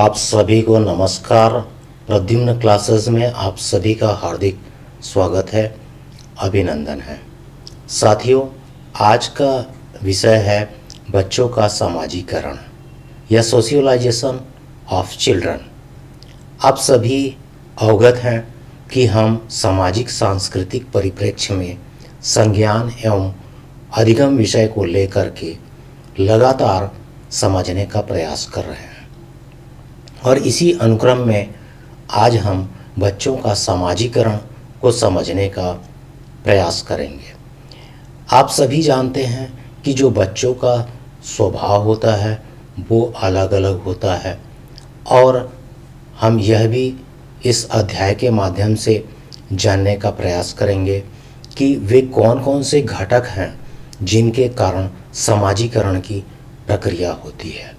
आप सभी को नमस्कार। प्रद्युम्न क्लासेस में आप सभी का हार्दिक स्वागत है, अभिनंदन है। साथियों, आज का विषय है बच्चों का समाजीकरण या सोशियलाइजेशन ऑफ चिल्ड्रन। आप सभी अवगत हैं कि हम सामाजिक सांस्कृतिक परिप्रेक्ष्य में संज्ञान एवं अधिगम विषय को लेकर के लगातार समझने का प्रयास कर रहे हैं और इसी अनुक्रम में आज हम बच्चों का समाजीकरण को समझने का प्रयास करेंगे। आप सभी जानते हैं कि जो बच्चों का स्वभाव होता है वो अलग अलग होता है और हम यह भी इस अध्याय के माध्यम से जानने का प्रयास करेंगे कि वे कौन कौन से घटक हैं जिनके कारण समाजीकरण की प्रक्रिया होती है,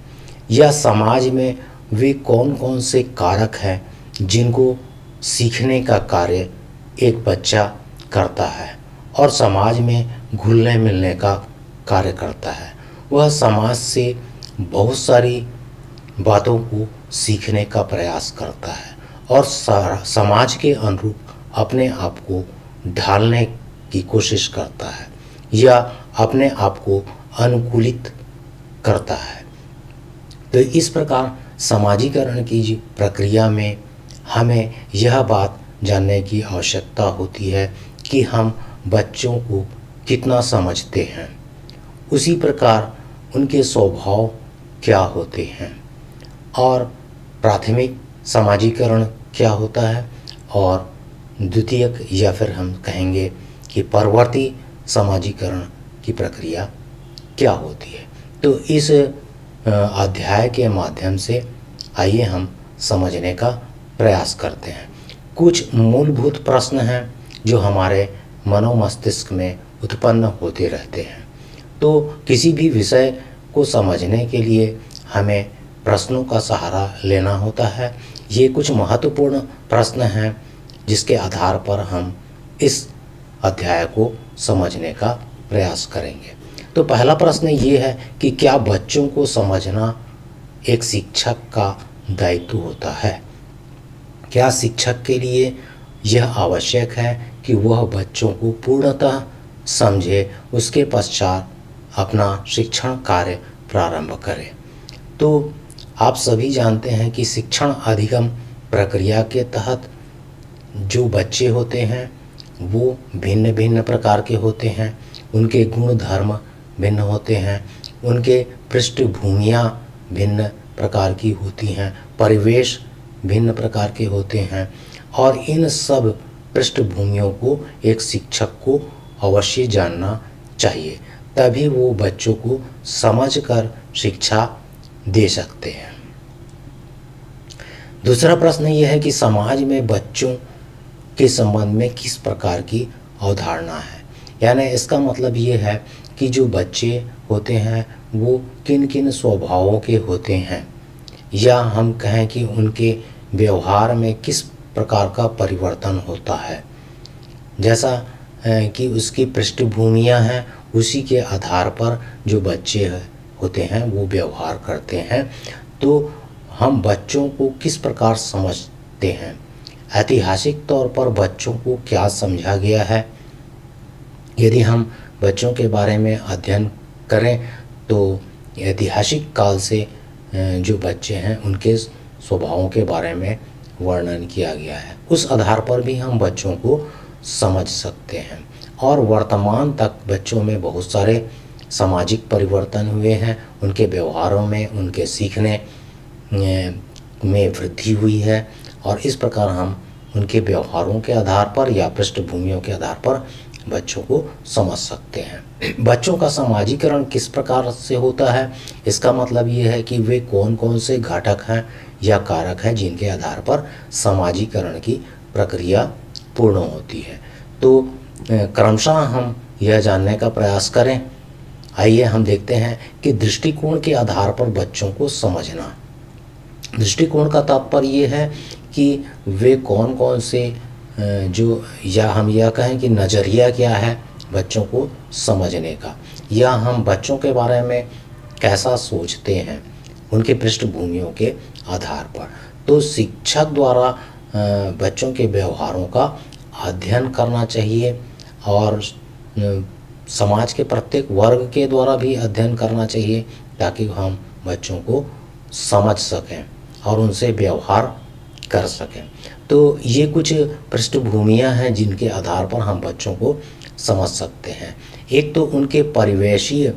या समाज में वे कौन कौन से कारक हैं जिनको सीखने का कार्य एक बच्चा करता है और समाज में घुलने मिलने का कार्य करता है। वह समाज से बहुत सारी बातों को सीखने का प्रयास करता है और समाज के अनुरूप अपने आप को ढालने की कोशिश करता है या अपने आप को अनुकूलित करता है। तो इस प्रकार समाजीकरण की प्रक्रिया में हमें यह बात जानने की आवश्यकता होती है कि हम बच्चों को कितना समझते हैं, उसी प्रकार उनके स्वभाव क्या होते हैं और प्राथमिक समाजीकरण क्या होता है और द्वितीयक या फिर हम कहेंगे कि परवर्ती समाजीकरण की प्रक्रिया क्या होती है। तो इस अध्याय के माध्यम से आइए हम समझने का प्रयास करते हैं। कुछ मूलभूत प्रश्न हैं जो हमारे मनोमस्तिष्क में उत्पन्न होते रहते हैं। तो किसी भी विषय को समझने के लिए हमें प्रश्नों का सहारा लेना होता है। ये कुछ महत्वपूर्ण प्रश्न हैं जिसके आधार पर हम इस अध्याय को समझने का प्रयास करेंगे। तो पहला प्रश्न ये है कि क्या बच्चों को समझना एक शिक्षक का दायित्व होता है? क्या शिक्षक के लिए यह आवश्यक है कि वह बच्चों को पूर्णतः समझे, उसके पश्चात अपना शिक्षण कार्य प्रारंभ करे? तो आप सभी जानते हैं कि शिक्षण अधिगम प्रक्रिया के तहत जो बच्चे होते हैं वो भिन्न भिन्न प्रकार के होते हैं, उनके गुण धर्म भिन्न होते हैं, उनके पृष्ठभूमियाँ भिन्न प्रकार की होती हैं, परिवेश भिन्न प्रकार के होते हैं और इन सब पृष्ठभूमियों को एक शिक्षक को अवश्य जानना चाहिए, तभी वो बच्चों को समझकर शिक्षा दे सकते हैं। दूसरा प्रश्न ये है कि समाज में बच्चों के संबंध में किस प्रकार की अवधारणा है, यानी इसका मतलब ये है कि जो बच्चे होते हैं वो किन किन स्वभावों के होते हैं, या हम कहें कि उनके व्यवहार में किस प्रकार का परिवर्तन होता है। जैसा कि उसकी पृष्ठभूमियाँ हैं उसी के आधार पर जो बच्चे होते हैं वो व्यवहार करते हैं। तो हम बच्चों को किस प्रकार समझते हैं, ऐतिहासिक तौर पर बच्चों को क्या समझा गया है। यदि हम बच्चों के बारे में अध्ययन करें तो ऐतिहासिक काल से जो बच्चे हैं उनके स्वभावों के बारे में वर्णन किया गया है, उस आधार पर भी हम बच्चों को समझ सकते हैं। और वर्तमान तक बच्चों में बहुत सारे सामाजिक परिवर्तन हुए हैं, उनके व्यवहारों में, उनके सीखने में वृद्धि हुई है और इस प्रकार हम उनके व्यवहारों के आधार पर या पृष्ठभूमियों के आधार पर बच्चों को समझ सकते हैं। बच्चों का समाजीकरण किस प्रकार से होता है, इसका मतलब ये है कि वे कौन कौन से घटक हैं या कारक हैं जिनके आधार पर समाजीकरण की प्रक्रिया पूर्ण होती है। तो क्रमशः हम यह जानने का प्रयास करें। आइए हम देखते हैं कि दृष्टिकोण के आधार पर बच्चों को समझना। दृष्टिकोण का तात्पर्य ये है कि वे कौन कौन से जो, या हम यह कहें कि नज़रिया क्या है बच्चों को समझने का, या हम बच्चों के बारे में कैसा सोचते हैं, उनके पृष्ठभूमियों के आधार पर। तो शिक्षक द्वारा बच्चों के व्यवहारों का अध्ययन करना चाहिए और समाज के प्रत्येक वर्ग के द्वारा भी अध्ययन करना चाहिए, ताकि हम बच्चों को समझ सकें और उनसे व्यवहार कर सकें। तो ये कुछ पृष्ठभूमियाँ हैं जिनके आधार पर हम बच्चों को समझ सकते हैं। एक तो उनके परिवेशीय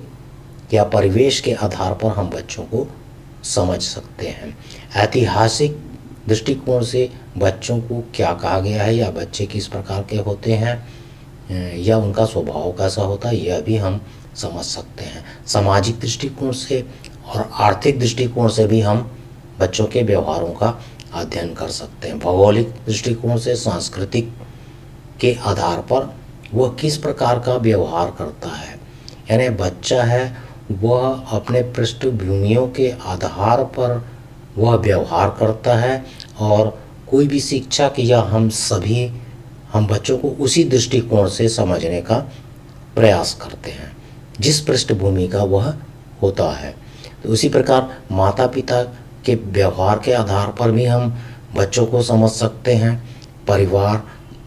या परिवेश के आधार पर हम बच्चों को समझ सकते हैं। ऐतिहासिक दृष्टिकोण से बच्चों को क्या कहा गया है या बच्चे किस प्रकार के होते हैं या उनका स्वभाव कैसा होता है, यह भी हम समझ सकते हैं। सामाजिक दृष्टिकोण से और आर्थिक दृष्टिकोण से भी हम बच्चों के व्यवहारों का अध्ययन कर सकते हैं। भौगोलिक दृष्टिकोण से, सांस्कृतिक के आधार पर वह किस प्रकार का व्यवहार करता है, यानी बच्चा है वह अपने पृष्ठभूमियों के आधार पर वह व्यवहार करता है और कोई भी शिक्षक या हम बच्चों को उसी दृष्टिकोण से समझने का प्रयास करते हैं जिस पृष्ठभूमि का वह होता है। तो उसी प्रकार माता पिता के व्यवहार के आधार पर भी हम बच्चों को समझ सकते हैं। परिवार,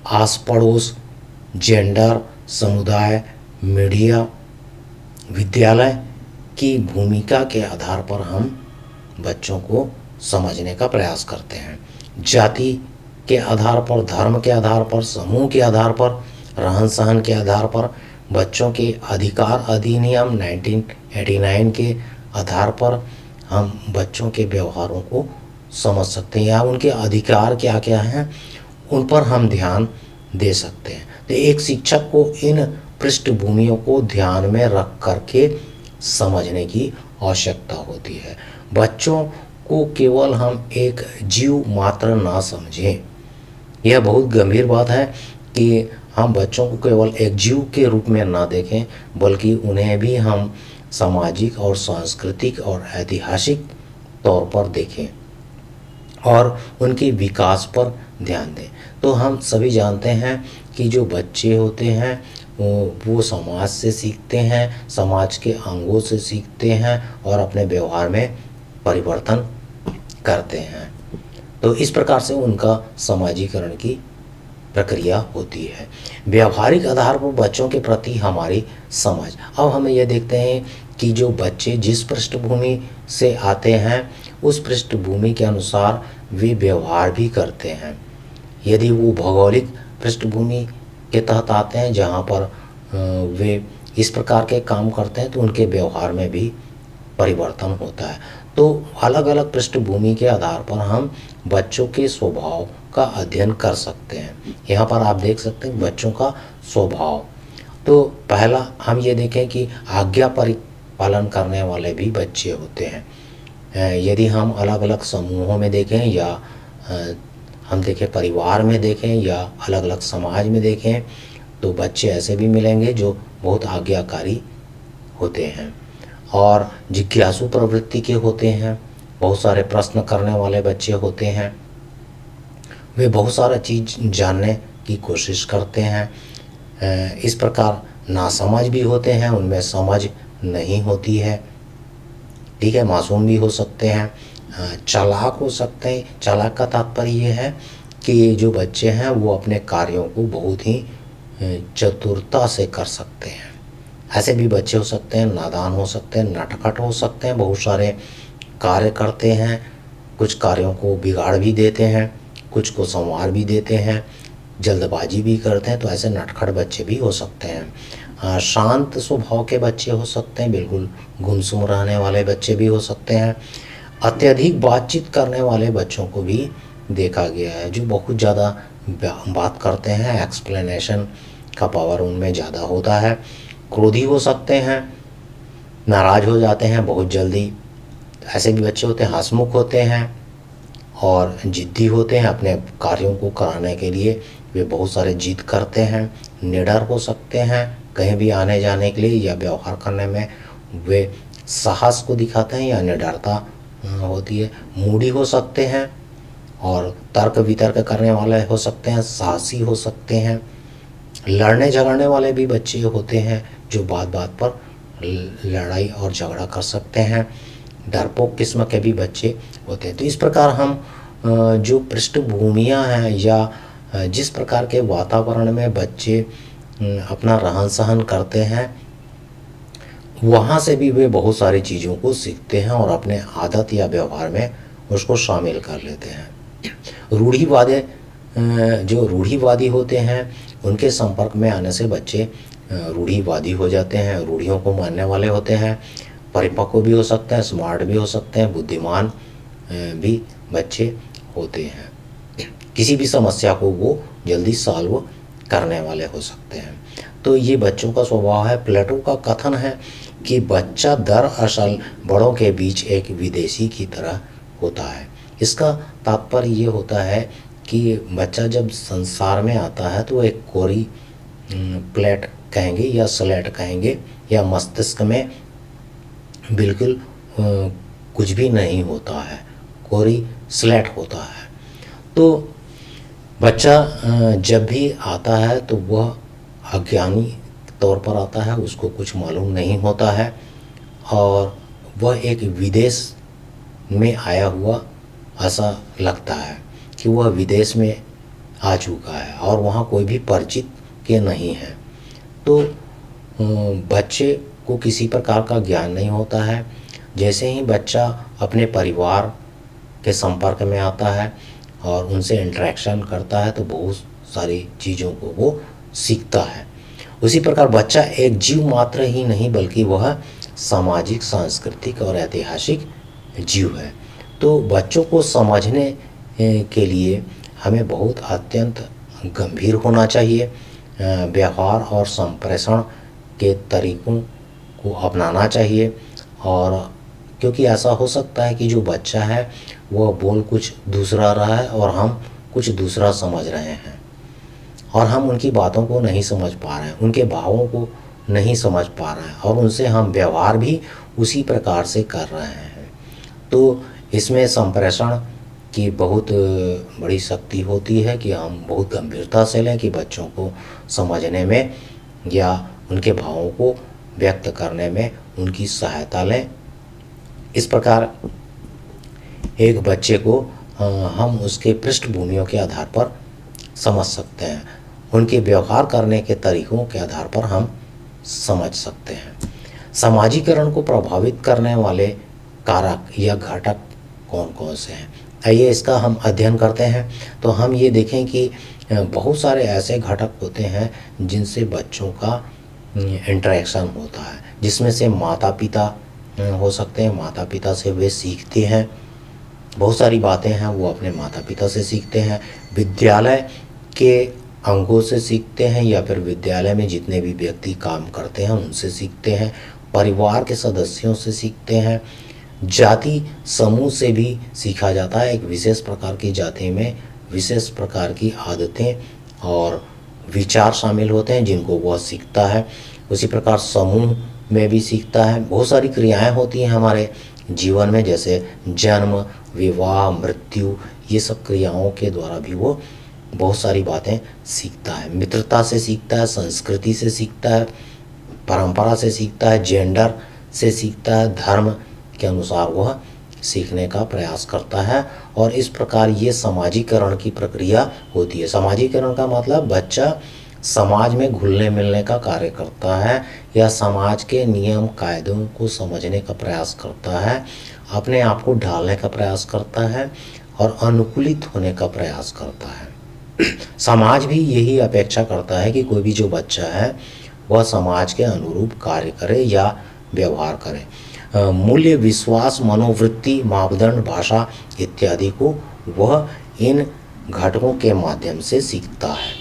आस पड़ोस, जेंडर, समुदाय, मीडिया, विद्यालय की भूमिका के आधार पर हम बच्चों को समझने का प्रयास करते हैं। जाति के आधार पर, धर्म के आधार पर, समूह के आधार पर, रहन सहन के आधार पर, बच्चों के अधिकार अधिनियम 1989 के आधार पर हम बच्चों के व्यवहारों को समझ सकते हैं या उनके अधिकार क्या क्या हैं उन पर हम ध्यान दे सकते हैं। तो एक शिक्षक को इन पृष्ठभूमियों को ध्यान में रख करके समझने की आवश्यकता होती है। बच्चों को केवल हम एक जीव मात्र ना समझें। यह बहुत गंभीर बात है कि हम बच्चों को केवल एक जीव के रूप में ना देखें, बल्कि उन्हें भी हम सामाजिक और सांस्कृतिक और ऐतिहासिक तौर पर देखें और उनके विकास पर ध्यान दें। तो हम सभी जानते हैं कि जो बच्चे होते हैं वो समाज से सीखते हैं, समाज के अंगों से सीखते हैं और अपने व्यवहार में परिवर्तन करते हैं। तो इस प्रकार से उनका समाजीकरण की प्रक्रिया होती है। व्यावहारिक आधार पर बच्चों के प्रति हमारी समझ। अब हम ये देखते हैं कि जो बच्चे जिस पृष्ठभूमि से आते हैं उस पृष्ठभूमि के अनुसार वे व्यवहार भी करते हैं। यदि वो भौगोलिक पृष्ठभूमि के तहत आते हैं जहाँ पर वे इस प्रकार के काम करते हैं तो उनके व्यवहार में भी परिवर्तन होता है। तो अलग अलग पृष्ठभूमि के आधार पर हम बच्चों के स्वभाव का अध्ययन कर सकते हैं। यहाँ पर आप देख सकते हैं बच्चों का स्वभाव। तो पहला हम ये देखें कि आज्ञा पालन करने वाले भी बच्चे होते हैं। यदि हम अलग अलग समूहों में देखें या हम देखें परिवार में देखें या अलग अलग समाज में देखें तो बच्चे ऐसे भी मिलेंगे जो बहुत आज्ञाकारी होते हैं और जिज्ञासु प्रवृत्ति के होते हैं। बहुत सारे प्रश्न करने वाले बच्चे होते हैं। वे बहुत सारा चीज़ जानने की कोशिश करते हैं। इस प्रकार नासमझ भी होते हैं, उनमें समझ नहीं होती है। ठीक है, मासूम भी हो सकते हैं, चालाक हो सकते हैं। चालाक का तात्पर्य ये है कि जो बच्चे हैं वो अपने कार्यों को बहुत ही चतुरता से कर सकते हैं। ऐसे भी बच्चे हो सकते हैं, नादान हो सकते हैं, नटखट हो सकते हैं, बहुत सारे कार्य करते हैं, कुछ कार्यों को बिगाड़ भी देते हैं, कुछ को संवार भी देते हैं, जल्दबाजी भी करते हैं। तो ऐसे नटखट बच्चे भी हो सकते हैं। शांत स्वभाव के बच्चे हो सकते हैं, बिल्कुल गुमसुम रहने वाले बच्चे भी हो सकते हैं। अत्यधिक बातचीत करने वाले बच्चों को भी देखा गया है, जो बहुत ज़्यादा बात करते हैं, एक्सप्लेनेशन का पावर उनमें ज़्यादा होता है। क्रोधी हो सकते हैं, नाराज़ हो जाते हैं बहुत जल्दी। ऐसे भी बच्चे होते हैं। हंसमुख होते हैं और जिद्दी होते हैं, अपने कार्यों को कराने के लिए वे बहुत सारे जिद करते हैं। निडर हो सकते हैं, कहीं भी आने जाने के लिए या व्यवहार करने में वे साहस को दिखाते हैं या निडरता होती है। मूडी हो सकते हैं और तर्क वितर्क करने वाले हो सकते हैं, साहसी हो सकते हैं। लड़ने झगड़ने वाले भी बच्चे होते हैं जो बात बात पर लड़ाई और झगड़ा कर सकते हैं। डरपोक किस्म के भी बच्चे होते हैं। तो इस प्रकार हम जो पृष्ठभूमियाँ हैं या जिस प्रकार के वातावरण में बच्चे अपना रहन सहन करते हैं, वहाँ से भी वे बहुत सारी चीज़ों को सीखते हैं और अपने आदत या व्यवहार में उसको शामिल कर लेते हैं। जो रूढ़िवादी होते हैं, उनके संपर्क में आने से बच्चे रूढ़िवादी हो जाते हैं, रूढ़ियों को मानने वाले होते हैं, परिपक्व भी हो सकते हैं, स्मार्ट भी हो सकते हैं, बुद्धिमान भी बच्चे होते हैं। किसी भी समस्या को वो जल्दी सॉल्व करने वाले हो सकते हैं। तो ये बच्चों का स्वभाव है। प्लेटो का कथन है कि बच्चा दरअसल बड़ों के बीच एक विदेशी की तरह होता है। इसका तात्पर्य ये होता है कि बच्चा जब संसार में आता है तो एक कोरी प्लेट कहेंगे या स्लेट कहेंगे, या मस्तिष्क में बिल्कुल कुछ भी नहीं होता है, कोरी स्लेट होता है। तो बच्चा जब भी आता है तो वह अज्ञानी तौर पर आता है, उसको कुछ मालूम नहीं होता है और वह एक विदेश में आया हुआ ऐसा लगता है कि वह विदेश में आ चुका है और वहाँ कोई भी परिचित के नहीं है। तो बच्चे को किसी प्रकार का ज्ञान नहीं होता है। जैसे ही बच्चा अपने परिवार के संपर्क में आता है और उनसे इंटरेक्शन करता है तो बहुत सारी चीज़ों को वो सीखता है। उसी प्रकार बच्चा एक जीव मात्र ही नहीं बल्कि वह सामाजिक, सांस्कृतिक और ऐतिहासिक जीव है। तो बच्चों को समझने के लिए हमें बहुत अत्यंत गंभीर होना चाहिए, व्यवहार और संप्रेषण के तरीकों को अपनाना चाहिए। और क्योंकि ऐसा हो सकता है कि जो बच्चा है वह बोल कुछ दूसरा रहा है और हम कुछ दूसरा समझ रहे हैं और हम उनकी बातों को नहीं समझ पा रहे हैं, उनके भावों को नहीं समझ पा रहे हैं और उनसे हम व्यवहार भी उसी प्रकार से कर रहे हैं। तो इसमें संप्रेषण की बहुत बड़ी शक्ति होती है कि हम बहुत गंभीरता से लें कि बच्चों को समझने में या उनके भावों को व्यक्त करने में उनकी सहायता लें। इस प्रकार एक बच्चे को हम उसके पृष्ठभूमियों के आधार पर समझ सकते हैं, उनके व्यवहार करने के तरीकों के आधार पर हम समझ सकते हैं। समाजीकरण को प्रभावित करने वाले कारक या घटक कौन कौन से हैं, आइए इसका हम अध्ययन करते हैं। तो हम ये देखें कि बहुत सारे ऐसे घटक होते हैं जिनसे बच्चों का इंटरेक्शन होता है, जिसमें से माता पिता हो सकते हैं। माता पिता से वे सीखते हैं, बहुत सारी बातें हैं वो अपने माता पिता से सीखते हैं, विद्यालय के अंगों से सीखते हैं या फिर विद्यालय में जितने भी व्यक्ति काम करते हैं उनसे सीखते हैं, परिवार के सदस्यों से सीखते हैं, जाति समूह से भी सीखा जाता है। एक विशेष प्रकार की जाति में विशेष प्रकार की आदतें और विचार शामिल होते हैं जिनको वह सीखता है। उसी प्रकार समूह में भी सीखता है। बहुत सारी क्रियाएं होती हैं हमारे जीवन में, जैसे जन्म, विवाह, मृत्यु, ये सब क्रियाओं के द्वारा भी वो बहुत सारी बातें सीखता है। मित्रता से सीखता है, संस्कृति से सीखता है, परंपरा से सीखता है, जेंडर से सीखता है, धर्म के अनुसार वह सीखने का प्रयास करता है। और इस प्रकार ये समाजीकरण की प्रक्रिया होती है। समाजीकरण का मतलब बच्चा समाज में घुलने मिलने का कार्य करता है या समाज के नियम कायदों को समझने का प्रयास करता है, अपने आप को ढालने का प्रयास करता है और अनुकूलित होने का प्रयास करता है। समाज भी यही अपेक्षा करता है कि कोई भी जो बच्चा है वह समाज के अनुरूप कार्य करे या व्यवहार करे। मूल्य, विश्वास, मनोवृत्ति, मापदंड, भाषा इत्यादि को वह इन घटकों के माध्यम से सीखता है।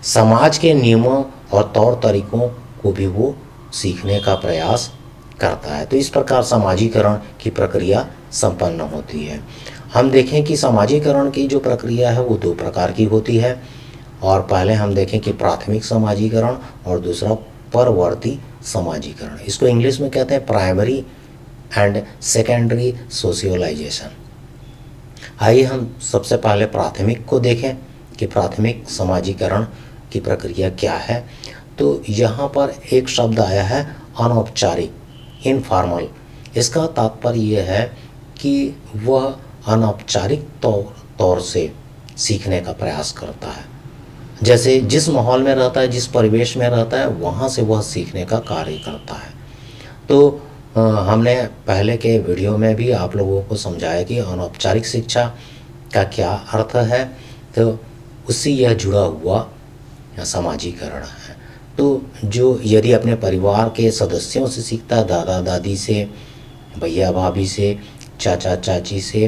समाज के नियमों और तौर तरीकों को भी वो सीखने का प्रयास करता है। तो इस प्रकार समाजीकरण की प्रक्रिया संपन्न होती है। हम देखें कि समाजीकरण की जो प्रक्रिया है वो दो प्रकार की होती है। और पहले हम देखें कि प्राथमिक समाजीकरण और दूसरा परवर्ती समाजीकरण। इसको इंग्लिश में कहते हैं प्राइमरी एंड सेकेंडरी सोशियलाइजेशन। आइए हम सबसे पहले प्राथमिक को देखें कि प्राथमिक समाजीकरण की प्रक्रिया क्या है। तो यहाँ पर एक शब्द आया है अनौपचारिक, इनफॉर्मल। इसका तात्पर्य ये है कि वह अनौपचारिक तौर से सीखने का प्रयास करता है। जैसे जिस माहौल में रहता है, जिस परिवेश में रहता है, वहाँ से वह सीखने का कार्य करता है। तो हमने पहले के वीडियो में भी आप लोगों को समझाया कि अनौपचारिक शिक्षा का क्या अर्थ है, तो उससे यह जुड़ा हुआ समाजीकरण है। तो जो यदि अपने परिवार के सदस्यों से सीखता है, दादा दादी से, भैया भाभी से, चाचा चाची से,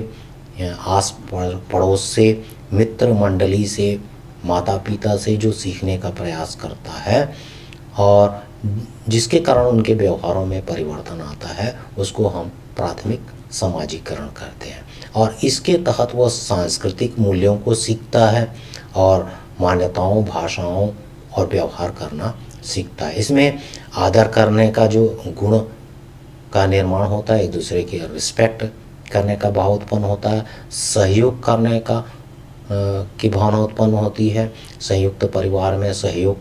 आस पड़ोस से, मित्र मंडली से, माता पिता से जो सीखने का प्रयास करता है और जिसके कारण उनके व्यवहारों में परिवर्तन आता है, उसको हम प्राथमिक समाजीकरण करते हैं। और इसके तहत वह सांस्कृतिक मूल्यों को सीखता है और मान्यताओं, भाषाओं और व्यवहार करना सीखता है। इसमें आदर करने का जो गुण का निर्माण होता है, एक दूसरे की रिस्पेक्ट करने का भाव उत्पन्न होता है, सहयोग करने का की भावना उत्पन्न होती है। संयुक्त परिवार में सहयोग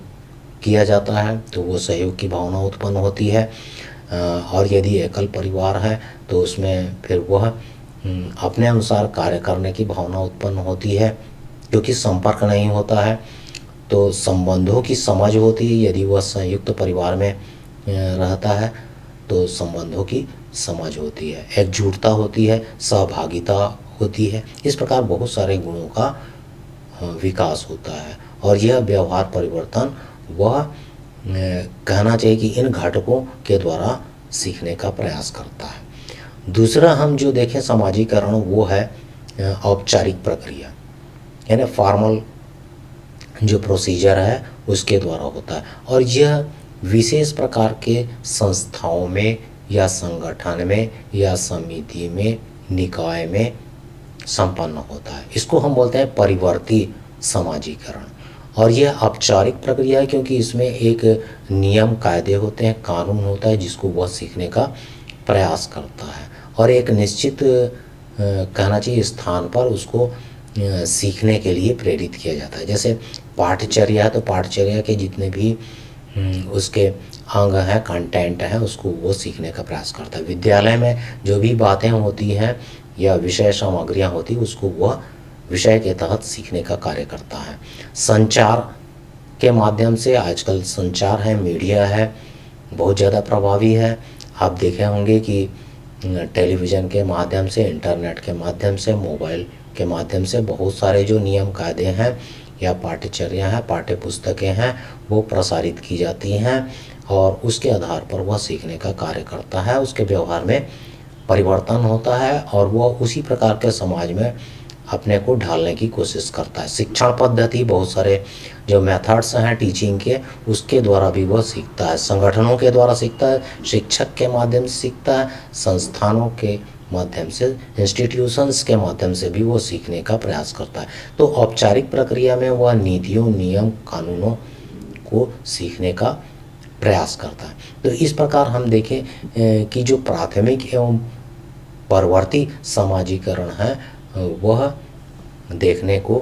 किया जाता है तो वो सहयोग की भावना उत्पन्न होती है। और यदि एकल परिवार है तो उसमें फिर वह अपने अनुसार कार्य करने की भावना उत्पन्न होती है, क्योंकि संपर्क नहीं होता है। तो संबंधों की समझ होती है। यदि वह संयुक्त परिवार में रहता है तो संबंधों की समझ होती है, एकजुटता होती है, सहभागिता होती है। इस प्रकार बहुत सारे गुणों का विकास होता है और यह व्यवहार परिवर्तन वह कहना चाहिए कि इन घटकों के द्वारा सीखने का प्रयास करता है। दूसरा हम जो देखें समाजीकरण, वो है औपचारिक प्रक्रिया, यानी फॉर्मल जो प्रोसीजर है उसके द्वारा होता है। और यह विशेष प्रकार के संस्थाओं में या संगठन में या समिति में, निकाय में संपन्न होता है। इसको हम बोलते हैं परिवर्ती समाजीकरण। और यह औपचारिक प्रक्रिया है क्योंकि इसमें एक नियम कायदे होते हैं, कानून होता है जिसको वह सीखने का प्रयास करता है और एक निश्चित कहना चाहिए स्थान पर उसको सीखने के लिए प्रेरित किया जाता है। जैसे पाठचर्या है तो पाठचर्या के जितने भी उसके अंग हैं, कंटेंट हैं, उसको वो सीखने का प्रयास करता है। विद्यालय में जो भी बातें होती हैं या विषय सामग्रियाँ होती, उसको वह विषय के तहत सीखने का कार्य करता है। संचार के माध्यम से, आजकल संचार है, मीडिया है, बहुत ज़्यादा प्रभावी है। आप देखे होंगे कि टेलीविज़न के माध्यम से, इंटरनेट के माध्यम से, मोबाइल के माध्यम से बहुत सारे जो नियम कायदे हैं या पाठ्यचर्या हैं, पाठ्य पुस्तकें हैं, वो प्रसारित की जाती हैं और उसके आधार पर वह सीखने का कार्य करता है। उसके व्यवहार में परिवर्तन होता है और वह उसी प्रकार के समाज में अपने को ढालने की कोशिश करता है। शिक्षण पद्धति, बहुत सारे जो मेथड्स हैं टीचिंग के, उसके द्वारा भी वह सीखता है। संगठनों के द्वारा सीखता है, शिक्षक के माध्यम से सीखता है, संस्थानों के माध्यम से, इंस्टीट्यूशंस के माध्यम से भी वो सीखने का प्रयास करता है। तो औपचारिक प्रक्रिया में वह नीतियों, नियम, कानूनों को सीखने का प्रयास करता है। तो इस प्रकार हम देखें कि जो प्राथमिक एवं परवर्ती समाजीकरण है वह देखने को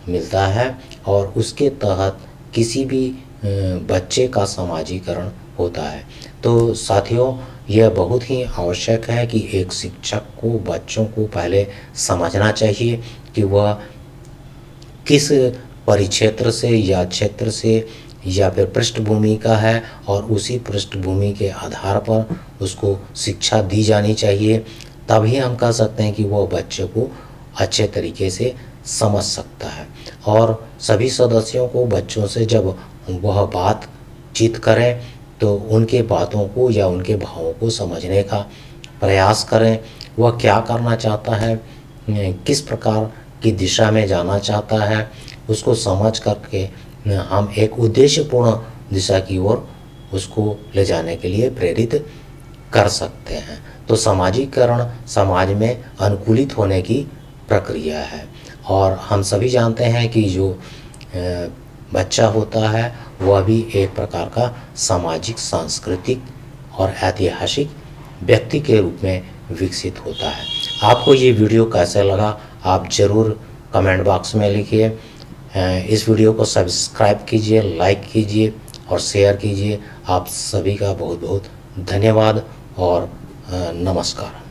मिलता है और उसके तहत किसी भी बच्चे का समाजीकरण होता है। तो साथियों, यह बहुत ही आवश्यक है कि एक शिक्षक को बच्चों को पहले समझना चाहिए कि वह किस परिक्षेत्र से या क्षेत्र से या फिर पृष्ठभूमि का है और उसी पृष्ठभूमि के आधार पर उसको शिक्षा दी जानी चाहिए। तभी हम कह सकते हैं कि वह बच्चे को अच्छे तरीके से समझ सकता है। और सभी सदस्यों को बच्चों से जब वह बातचीत करें तो उनके बातों को या उनके भावों को समझने का प्रयास करें। वह क्या करना चाहता है, किस प्रकार की दिशा में जाना चाहता है, उसको समझ करके हम एक उद्देश्यपूर्ण दिशा की ओर उसको ले जाने के लिए प्रेरित कर सकते हैं। तो समाजीकरण समाज में अनुकूलित होने की प्रक्रिया है और हम सभी जानते हैं कि जो बच्चा होता है वह भी एक प्रकार का सामाजिक, सांस्कृतिक और ऐतिहासिक व्यक्ति के रूप में विकसित होता है। आपको ये वीडियो कैसा लगा आप ज़रूर कमेंट बॉक्स में लिखिए। इस वीडियो को सब्सक्राइब कीजिए, लाइक कीजिए और शेयर कीजिए। आप सभी का बहुत बहुत धन्यवाद और नमस्कार।